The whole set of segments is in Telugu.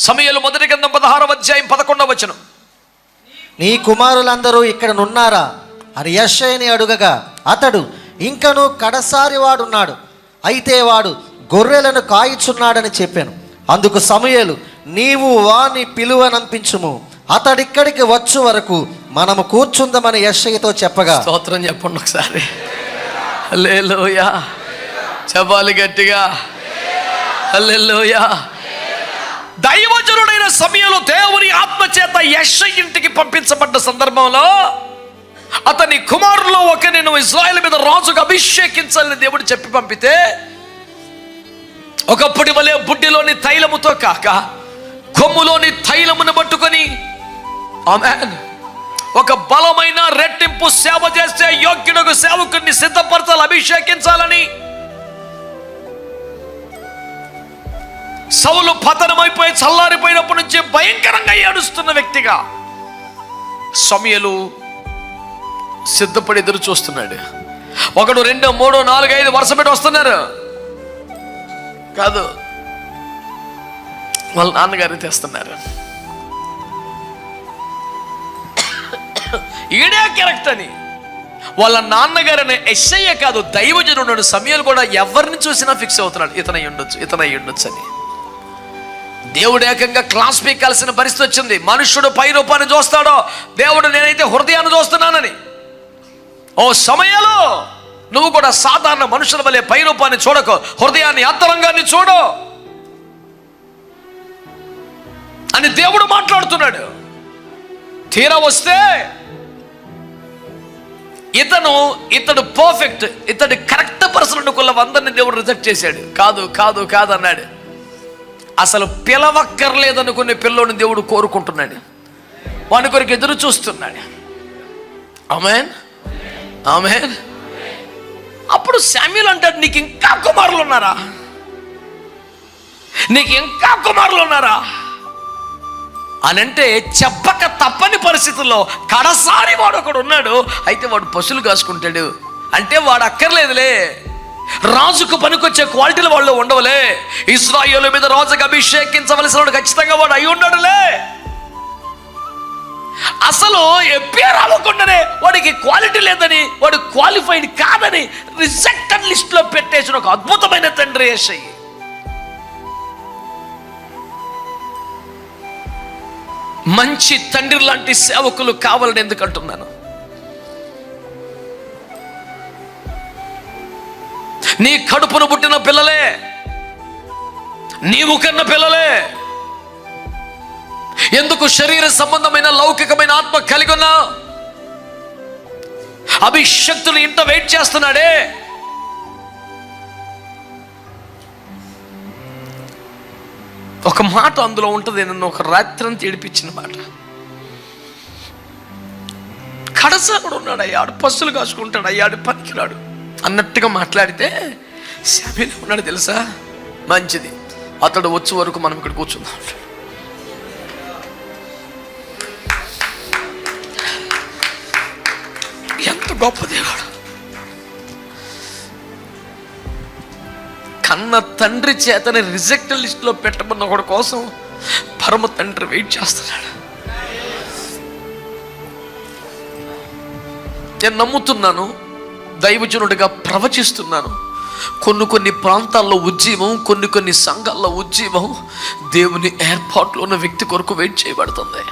సమూయేలు మొదటి గ్రంథం 16వ అధ్యాయం 11వ వచనం. నీ కుమారులందరూ ఇక్కడ నున్నారా అని యెషయాని అడుగగా అతడు, ఇంకను కడసారి వాడున్నాడు, అయితే వాడు గొర్రెలను కాయిచున్నాడని చెప్పాను. అందుకు సమూయేలు, నీవు వాని పిలువనంపించుము, అతడిక్కడికి వచ్చు వరకు మనము కూర్చుందామని యెషయాతో చెప్పగా. స్తోత్రం చెప్పండి ఒకసారి. హల్లెలూయా చెప్పాలి గట్టిగా. హల్లెలూయా. దైవజనుడైన సమూయేలు దేవుని ఆత్మచేత యెషయా ఇంటికి పంపించబడ్డ సందర్భంలో అతని కుమారులో ఒకరిని నువ్వు ఇశ్రాయేలు మీద రాజుగా అభిషేకించాలని దేవుడు చెప్పి పంపితే, ఒకప్పటి వలె బుడ్డిలోని తైలముతో కాక కొమ్ములోని తైలమును పట్టుకొని ఆమేన్ ఒక బలమైన రెట్టింపు సేవ చేసే యోగ్యుడు సేవకుడిని సిద్ధపరచాలి, అభిషేకించాలని. సౌలు పతనమైపోయి చల్లారిపోయినప్పటి నుంచి భయంకరంగా ఏడుస్తున్న వ్యక్తిగా సమూయేలు సిద్ధపడి ఎదురు చూస్తున్నాడు. 1 2 3 4 5 వరుస పెట్టి వస్తున్నారు కాదు, వాళ్ళ నాన్నగారు తెస్తున్నారు. ఈడే కరెక్ట్ అని వాళ్ళ నాన్నగారిని యెషయా కాదు, దైవజనుడు సమూయేలు కూడా ఎవరిని చూసినా ఫిక్స్ అవుతున్నాడు, ఇతనై ఉండొచ్చు అని. దేవుడు ఏకంగా క్లాస్ పీకాల్సిన పరిస్థితి వచ్చింది. మనుష్యుడు పై రూపాన్ని చూస్తాడో, దేవుడు నేనైతే హృదయాన్ని చూస్తున్నానని. ఓ సమూయేలు, నువ్వు కూడా సాధారణ మనుషుల వలె పై రూపాన్ని చూడకు, హృదయాన్ని అంతరంగాన్ని చూడు అని దేవుడు మాట్లాడుతున్నాడు. తీరా వస్తే ఇతడు పర్ఫెక్ట్, ఇతడు కరెక్ట్ పర్సన్ అనుకున్న 100ని దేవుడు రిజెక్ట్ చేశాడు. కాదు అన్నాడు. అసలు పిలవక్కర్లేదనుకునే పిల్లోని దేవుడు కోరుకుంటున్నాడు, వాని కొరకు ఎదురు చూస్తున్నాడు. ఆమేన్. అప్పుడు శామ్యూల్ అంటాడు, నీకు ఇంకా కుమారులు ఉన్నారా అని అంటే, చెప్పక తప్పని పరిస్థితుల్లో కడసారి వాడు ఒకడు ఉన్నాడు, అయితే వాడు పశువులు కాసుకుంటాడు అంటే వాడు అక్కర్లేదులే, రాజుకు పనికొచ్చే క్వాలిటీలు వాళ్ళు ఉండవులే, ఇశ్రాయేలు మీద రాజుగా అభిషేకించవలసిన వాడు ఖచ్చితంగా వాడు అయి ఉన్నాడులే. అసలు పేరు అవ్వకుండానే వాడికి క్వాలిటీ లేదని, వాడు క్వాలిఫైడ్ కాదని రిజెక్టెడ్ లిస్ట్ లో పెట్టేసిన ఒక అద్భుతమైన తండ్రి యెషయా. మంచి తండ్రి లాంటి సేవకులు కావాలని ఎందుకంటున్నాను? నీ కడుపును పుట్టిన పిల్లలే, నీవు కన్న పిల్లలే, ఎందుకు శరీర సంబంధమైన లౌకికమైన ఆత్మ కలిగి ఉన్నా అభిషక్తులు ఇంత వెయిట్ చేస్తున్నాడే. ఒక మాట అందులో ఉంటుంది, నన్ను ఒక రాత్రంతా ఏడిపించిన మాట. కడసారుడు ఉన్నాడు, అయ్యాడు పశువులు కాసుకుంటాడు, అయ్యాడు పనికిరాడు అన్నట్టుగా మాట్లాడితే శామ్యూయేలు ఉన్నాడు తెలుసా, మంచిది, అతడు వచ్చే వరకు మనం ఇక్కడ కూర్చుందాం. ఎంత గొప్ప దేవుడు! కన్న తండ్రి చేతని రిజెక్ట్ లిస్ట్ లో పెట్టబడిన ఒకటి కోసం పరమ తండ్రి వెయిట్ చేస్తున్నాడు. నేను నమ్ముతున్నాను, దైవజనుడిగా ప్రవచిస్తున్నాను, కొన్ని ప్రాంతాల్లో ఉజ్జీవం, కొన్ని సంఘాల్లో ఉజ్జీవం దేవుని ఏర్పాట్లో ఉన్న వ్యక్తి కొరకు వెయిట్ చేయబడుతుంది.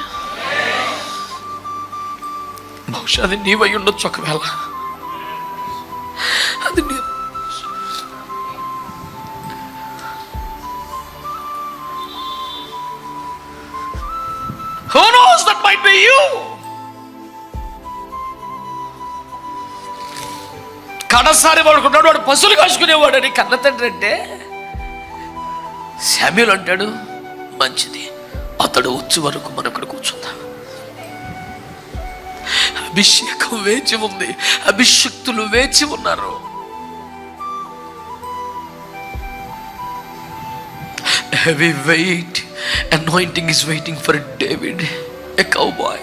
బహుశా అది నీవై ఉండొచ్చు, ఒకవేళ అది నీ who knows, that might be you. కడసారి వాడుకున్నాడు, వాడు పశువులు కాసుకునేవాడు అని కన్న తండ్రి అంటే, శామ్యూల్ అంటాడు, మంచిది, అతడు వచ్చే వరకు మనం ఇక్కడ కూర్చుందాం. అభిషేకం వేచి ఉంది, అభిషక్తులు వేచి ఉన్నారు. Heavy weight anointing is waiting for David, a cowboy.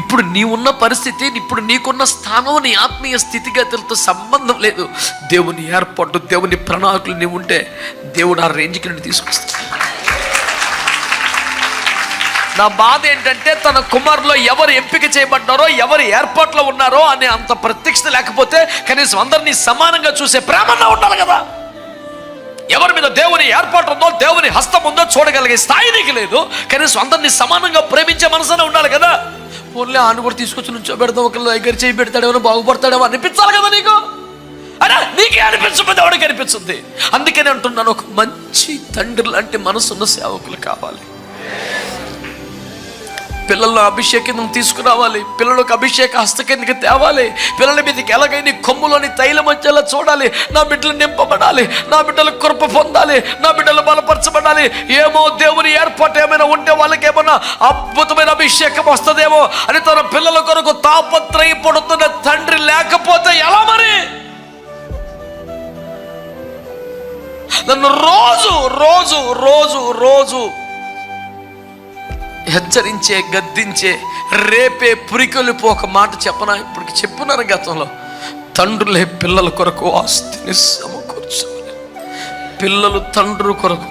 ఇప్పుడు నీవున్న పరిస్థితి, ఇప్పుడు నీకున్న స్థానం, నీ ఆత్మీయ స్థితిగతులతో సంబంధం లేదు. దేవుని ఏర్పాటు, దేవుని ప్రణాళికలు నీవు ఉంటే దేవుడు ఆ రేంజ్కి నేను తీసుకొస్తాను. నా బాధ ఏంటంటే తన కుమారులో ఎవరు ఎంపిక చేయబడ్డారో, ఎవరు ఏర్పాట్లో ఉన్నారో అనే అంత ప్రత్యక్షత లేకపోతే కనీసం అందరినీ సమానంగా చూసే ప్రేమన్నా ఉండాలి కదా. ఎవరి మీద దేవుని ఏర్పాటు ఉందో, దేవుని హస్తం ఉందో చూడగలిగే స్థాయి నీకు లేదు. కనీసం అందరినీ సమానంగా ప్రేమించే మనసునే ఉండాలి కదా. ఓన్లీ ఆను కూడా తీసుకొచ్చి నుంచో పెడతాం, ఒకళ్ళు దగ్గర చేయి పెడతాడేమో, బాగుపడతాడేమో అనిపించాలి కదా నీకు. అరే నీకే అనిపించకపోతే ఎవరికి అనిపించుద్ది. అందుకని అంటున్నాను, ఒక మంచి తండ్రి లాంటి మనసున్న సేవకులు కావాలి. పిల్లల్లో అభిషేకం తీసుకురావాలి, పిల్లలకు అభిషేక హస్తకేంద్రికి తేవాలి, పిల్లల మీదకి ఎలాగైనా కొమ్ములోని తైలం వచ్చేలా చూడాలి. నా బిడ్డలు నింపబడాలి, నా బిడ్డలు కృప పొందాలి, నా బిడ్డలు బలపరచబడాలి. ఏమో దేవుని ఏర్పాటు ఏమైనా ఉంటే వాళ్ళకి ఏమన్నా అద్భుతమైన అభిషేకం వస్తుందేమో అని తన పిల్లల కొరకు తాపత్రయపడుతున్న తండ్రి లేకపోతే ఎలా మరి? నన్ను రోజు రోజు రోజు రోజు హెచ్చరించే, గద్దించే, రేపే పురికొలిపో ఒక మాట చెప్పనా? ఇప్పుడు చెప్పున్నారు గతంలో, తండ్రులే పిల్లల కొరకు ఆస్తిని సమకూర్చాలి, పిల్లలు తండ్రుల కొరకు